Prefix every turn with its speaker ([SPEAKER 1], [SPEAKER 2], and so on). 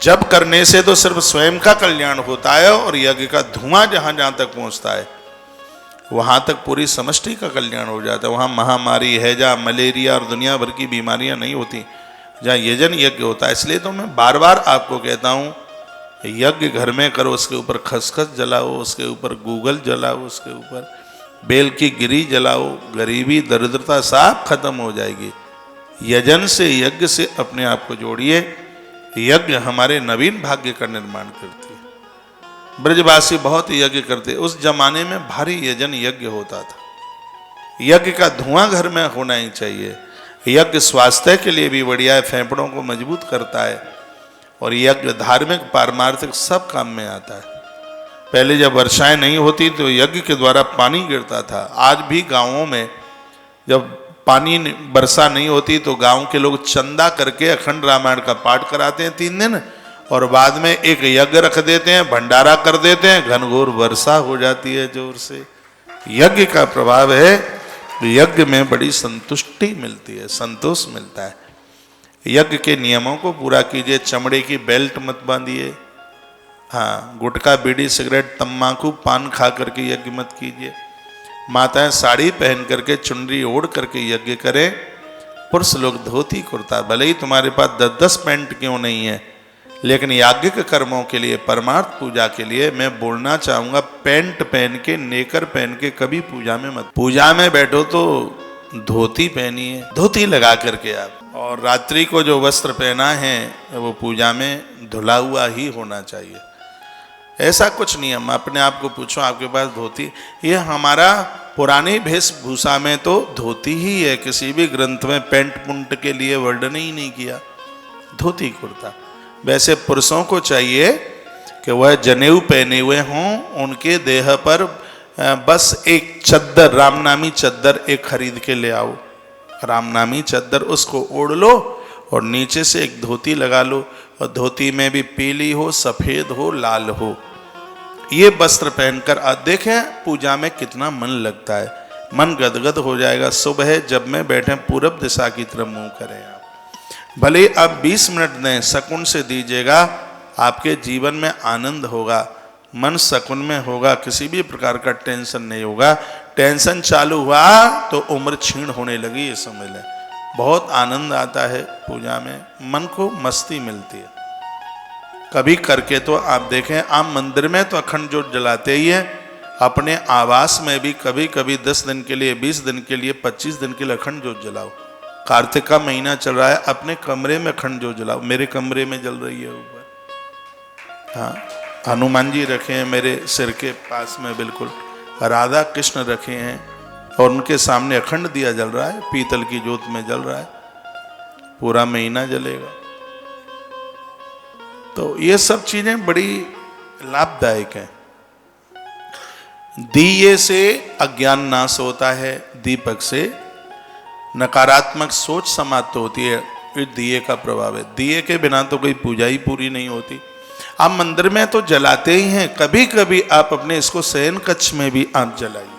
[SPEAKER 1] जब करने से तो सिर्फ स्वयं का कल्याण होता है और यज्ञ का धुआं जहां जहां तक पहुंचता है वहां तक पूरी समष्टि का कल्याण हो जाता है। वहां महामारी, हैजा, मलेरिया और दुनिया भर की बीमारियां नहीं होती जहाँ यजन यज्ञ होता है। इसलिए तो मैं बार बार आपको कहता हूँ, यज्ञ घर में करो, उसके ऊपर खसखस जलाओ, उसके ऊपर गूगल जलाओ, उसके ऊपर बेल की गिरी जलाओ, गरीबी दरिद्रता सब खत्म हो जाएगी। यजन से, यज्ञ से अपने आप को जोड़िए। यज्ञ हमारे नवीन भाग्य का निर्माण करती है। ब्रजवासी बहुत यज्ञ करते, उस जमाने में भारी यजन यज्ञ होता था। यज्ञ का धुआं घर में होना ही चाहिए। यज्ञ स्वास्थ्य के लिए भी बढ़िया है, फेफड़ों को मजबूत करता है और यज्ञ धार्मिक पारमार्थिक सब काम में आता है। पहले जब वर्षाएं नहीं होती तो यज्ञ के द्वारा पानी गिरता था। आज भी गांवों में जब पानी वर्षा नहीं होती तो गांव के लोग चंदा करके अखंड रामायण का पाठ कराते हैं 3 दिन और बाद में एक यज्ञ रख देते हैं, भंडारा कर देते हैं, घनघोर वर्षा हो जाती है जोर से। यज्ञ का प्रभाव है, यज्ञ में बड़ी संतुष्टि मिलती है, संतोष मिलता है। यज्ञ के नियमों को पूरा कीजिए। चमड़े की बेल्ट मत बांधिए। हाँ, गुटखा, बीड़ी, सिगरेट, तम्बाकू, पान खा करके यज्ञ मत कीजिए। माताएं साड़ी पहन करके, चुनरी ओढ़ करके यज्ञ करें। पुरुष लोग धोती कुर्ता, भले ही तुम्हारे पास 10-10 पैंट क्यों नहीं है, लेकिन याज्ञिक कर्मों के लिए, परमार्थ पूजा के लिए मैं बोलना चाहूंगा, पैंट पहन के, नेकर पहन के कभी पूजा में मत। पूजा में बैठो तो धोती पहनिए, धोती लगा करके आप। और रात्रि को जो वस्त्र पहना है वो पूजा में धुला हुआ ही होना चाहिए। ऐसा कुछ नियम, अपने आप को पूछो, आपके पास धोती, ये हमारा पुरानी वेशभूषा में तो धोती ही है। किसी भी ग्रंथ में पैंट पुंट के लिए वर्णन ही नहीं किया, धोती कुर्ता। वैसे पुरुषों को चाहिए कि वह जनेऊ पहने हुए हों, उनके देह पर बस एक चद्दर, रामनामी चद्दर एक खरीद के ले आओ, रामनामी चद्दर, उसको ओढ़ लो और नीचे से एक धोती लगा लो और धोती में भी पीली हो, सफेद हो, लाल हो। ये वस्त्र पहनकर आप देखें पूजा में कितना मन लगता है, मन गदगद हो जाएगा। सुबह जब में बैठे पूरब दिशा की तरफ मुंह करें आप, भले आप 20 मिनट दें, शकुन से दीजिएगा, आपके जीवन में आनंद होगा, मन शकुन में होगा, किसी भी प्रकार का टेंशन नहीं होगा। टेंशन चालू हुआ तो उम्र क्षीण होने लगी, ये समझ लें। बहुत आनंद आता है पूजा में, मन को मस्ती मिलती है। कभी करके तो आप देखें, आप मंदिर में तो अखंड ज्योत जलाते ही है, अपने आवास में भी कभी कभी 10 दिन के लिए, 20 दिन के लिए, 25 दिन के लिए अखंड ज्योत जलाओ। कार्तिक का महीना चल रहा है, अपने कमरे में अखंड ज्योत जलाओ। मेरे कमरे में जल रही है ऊपर। हाँ, हनुमान जी रखे हैं मेरे सिर के पास में, बिल्कुल राधा कृष्ण रखे हैं और उनके सामने अखंड दिया जल रहा है, पीतल की ज्योत में जल रहा है, पूरा महीना जलेगा। तो ये सब चीजें बड़ी लाभदायक हैं। दिए से अज्ञान नाश होता है, दीपक से नकारात्मक सोच समाप्त होती है। ये दिए का प्रभाव है। दिए के बिना तो कोई पूजा ही पूरी नहीं होती। आप मंदिर में तो जलाते ही हैं, कभी कभी आप अपने इसको शयन कक्ष में भी आप जलाइए।